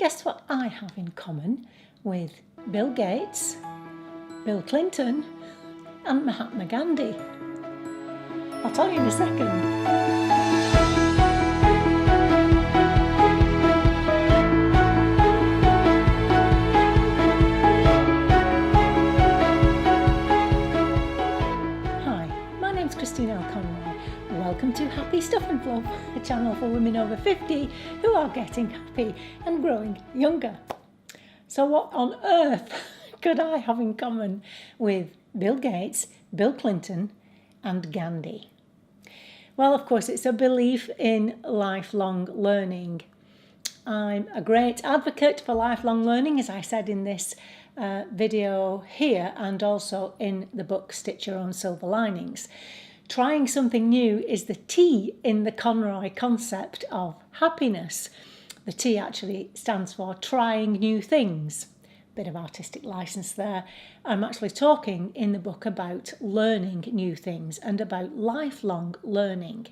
Guess what I have in common with Bill Gates, Bill Clinton and Mahatma Gandhi? I'll tell you in a second. L Conroy. Welcome to Happy Stuff and Fluff, a channel for women over 50 who are getting happy and growing younger. So what on earth could I have in common with Bill Gates, Bill Clinton and Gandhi? Well, of course, it's a belief in lifelong learning. I'm a great advocate for lifelong learning, as I said in this video here and also in the book Stitch Your Own Silver Linings. Trying something new is the T in the Conroy concept of happiness. The T actually stands for trying new things. Bit of artistic license there. I'm actually talking in the book about learning new things and about lifelong learning.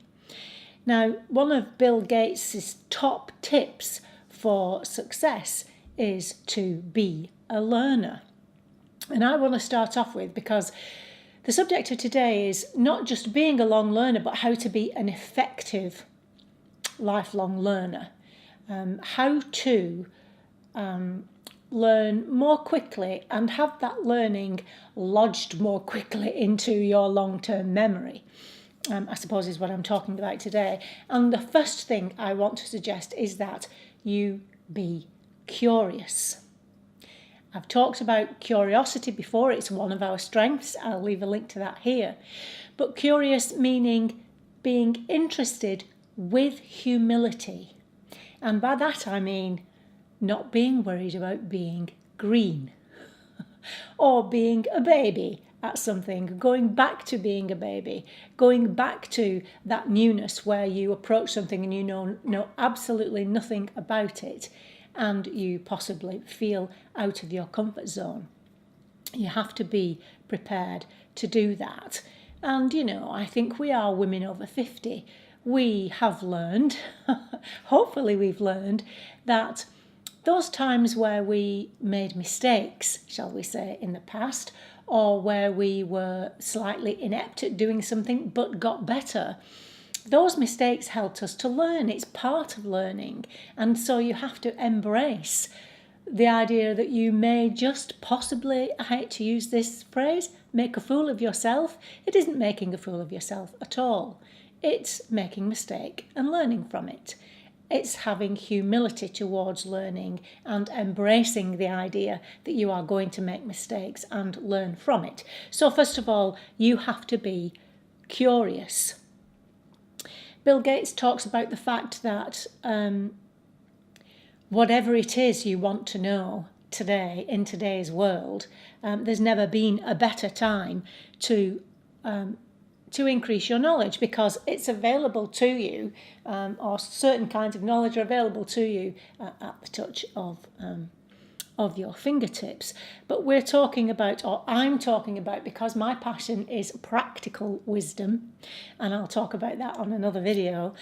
Now, one of Bill Gates' top tips for success is to be a learner. And I want to start off with, because the subject of today is not just being a long learner, but how to be an effective lifelong learner. How to learn more quickly and have that learning lodged more quickly into your long-term memory, I suppose is what I'm talking about today. And the first thing I want to suggest is that you be curious. I've talked about curiosity before. It's one of our strengths. I'll leave a link to that here. But curious meaning being interested with humility. And by that I mean not being worried about being green or being a baby at something, going back to being a baby, going back to that newness where you approach something and you know absolutely nothing about it, and you possibly feel out of your comfort zone. You have to be prepared to do that. And, I think we are women over 50. We have learned, hopefully we've learned, that those times where we made mistakes, shall we say, in the past, or where we were slightly inept at doing something but got better, those mistakes helped us to learn. It's part of learning. And so you have to embrace the idea that you may just possibly, I hate to use this phrase, make a fool of yourself. It isn't making a fool of yourself at all. It's making a mistake and learning from it. It's having humility towards learning and embracing the idea that you are going to make mistakes and learn from it. So first of all, you have to be curious. Bill Gates talks about the fact that whatever it is you want to know today, in today's world, there's never been a better time to increase your knowledge, because it's available to you, or certain kinds of knowledge are available to you at the touch of your fingertips. But we're talking about, or I'm talking about, because my passion is practical wisdom, and I'll talk about that on another video,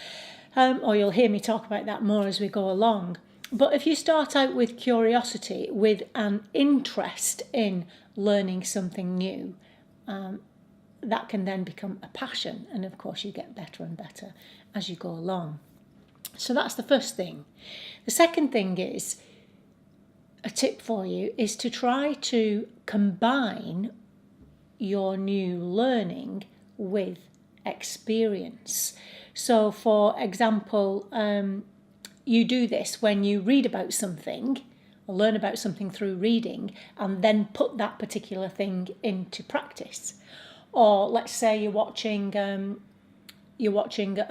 or you'll hear me talk about that more as we go along. But if you start out with curiosity, with an interest in learning something new, that can then become a passion, and of course you get better and better as you go along. So that's the first thing. The second thing is, a tip for you is to try to combine your new learning with experience. So for example, you do this when you read about something or learn about something through reading, and then put that particular thing into practice. Or let's say you're watching a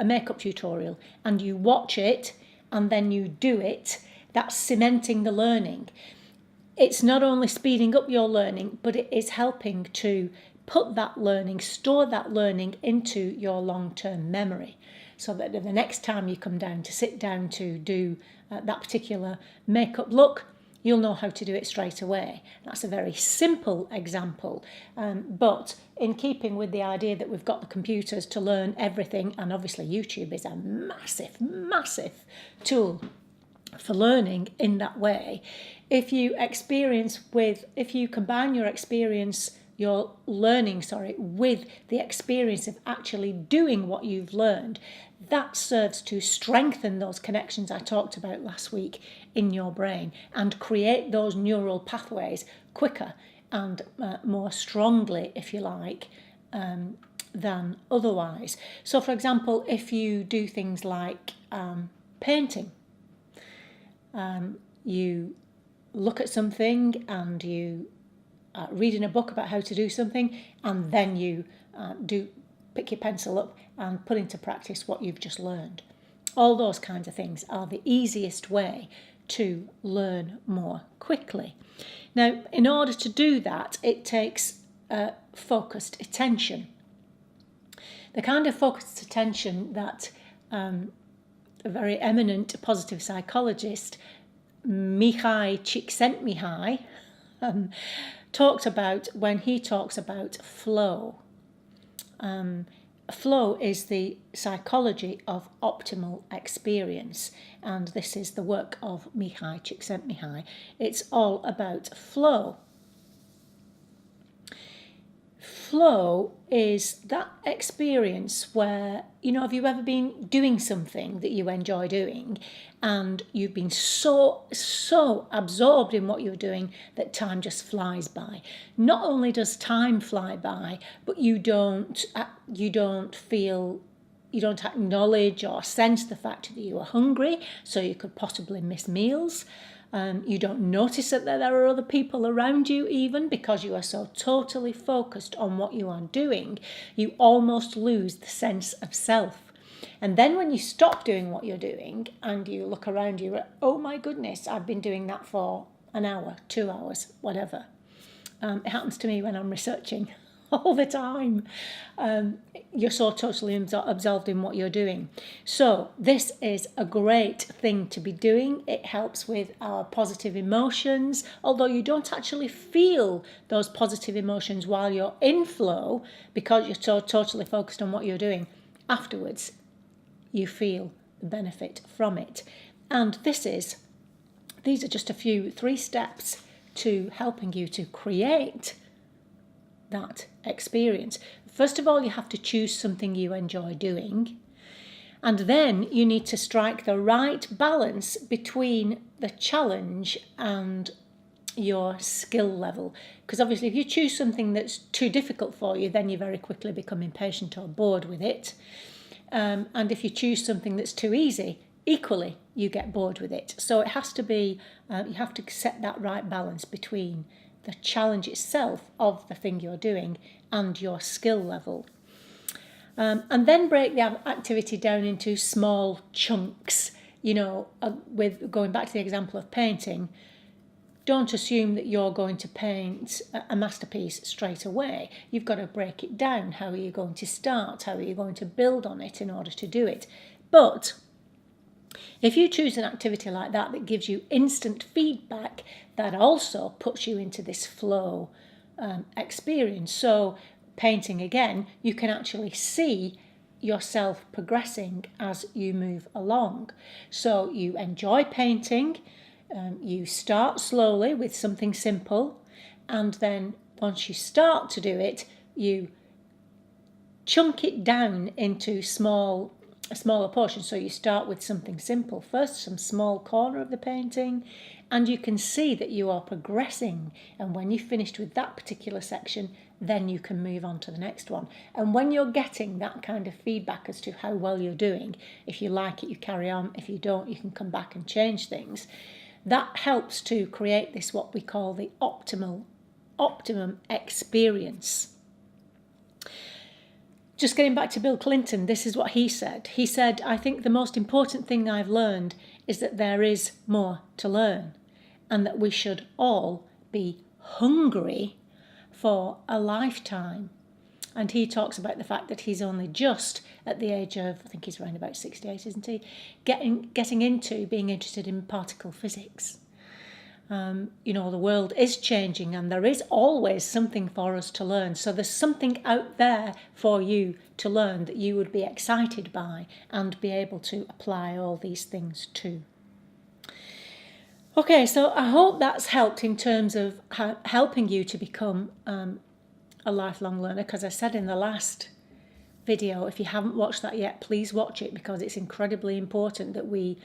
makeup tutorial and you watch it and then you do it. That's cementing the learning. It's not only speeding up your learning, but it is helping to put that learning, store that learning into your long-term memory, so that the next time you come down to sit down to do that particular makeup look, you'll know how to do it straight away. That's a very simple example, but in keeping with the idea that we've got the computers to learn everything, and obviously YouTube is a massive, massive tool for learning in that way. If you combine your learning, with the experience of actually doing what you've learned, that serves to strengthen those connections I talked about last week in your brain and create those neural pathways quicker and more strongly, if you like, than otherwise. So, for example, if you do things like painting, you look at something and you read in a book about how to do something, and then you pick your pencil up and put into practice what you've just learned. All those kinds of things are the easiest way to learn more quickly. Now, in order to do that, it takes focused attention. The kind of focused attention that a very eminent positive psychologist, Mihai Csikszentmihalyi, talked about when he talks about flow. Flow is the psychology of optimal experience, and this is the work of Mihai Csikszentmihalyi. It's all about flow. Flow is that experience where, have you ever been doing something that you enjoy doing and you've been so absorbed in what you're doing that time just flies by? Not only does time fly by, but you don't acknowledge or sense the fact that you are hungry, so you could possibly miss meals. You don't notice that there are other people around you, even because you are so totally focused on what you are doing. You almost lose the sense of self. And then when you stop doing what you're doing and you look around you, oh my goodness, I've been doing that for an hour, 2 hours, whatever. It happens to me when I'm researching all the time. You're so totally absorbed in what you're doing. So this is a great thing to be doing. It helps with our positive emotions, although you don't actually feel those positive emotions while you're in flow because you're so totally focused on what you're doing. Afterwards, you feel the benefit from it. And these are just 3 steps to helping you to create that experience. First of all, you have to choose something you enjoy doing, and then you need to strike the right balance between the challenge and your skill level, because obviously if you choose something that's too difficult for you, then you very quickly become impatient or bored with it, and if you choose something that's too easy, equally you get bored with it. So it has to be you have to set that right balance between the challenge itself of the thing you're doing and your skill level. And then break the activity down into small chunks. With going back to the example of painting, don't assume that you're going to paint a masterpiece straight away. You've got to break it down. How are you going to start? How are you going to build on it in order to do it? But if you choose an activity like that gives you instant feedback, that also puts you into this flow experience. So painting again, you can actually see yourself progressing as you move along. So you enjoy painting, you start slowly with something simple, and then once you start to do it, you chunk it down into smaller portions. So you start with something simple first, some small corner of the painting, and you can see that you are progressing. And when you've finished with that particular section, then you can move on to the next one. And when you're getting that kind of feedback as to how well you're doing, if you like it, you carry on. If you don't, you can come back and change things. That helps to create this, what we call the optimum experience. Just getting back to Bill Clinton, this is what he said. He said, I think the most important thing I've learned is that there is more to learn, and that we should all be hungry for a lifetime. And he talks about the fact that he's only just at the age of, I think he's around about 68, isn't he? Getting into being interested in particle physics. The world is changing and there is always something for us to learn. So there's something out there for you to learn that you would be excited by and be able to apply all these things to. Okay, so I hope that's helped in terms of helping you to become a lifelong learner, because I said in the last video, if you haven't watched that yet, please watch it, because it's incredibly important that we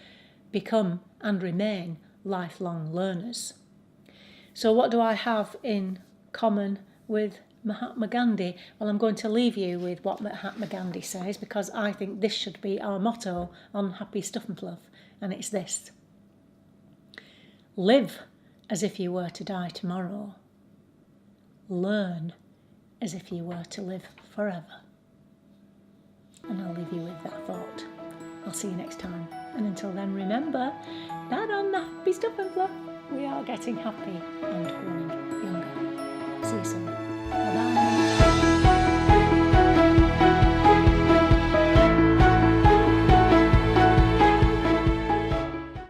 become and remain lifelong learners. So what do I have in common with Mahatma Gandhi? Well, I'm going to leave you with what Mahatma Gandhi says, because I think this should be our motto on Happy Stuff and Fluff, and it's this: live as if you were to die tomorrow. Learn as if you were to live forever. And I'll leave you with that thought. I'll see you next time. And until then, remember that on the Happy Stuff and Fluff, we are getting happy and growing younger. See you soon. Bye-bye.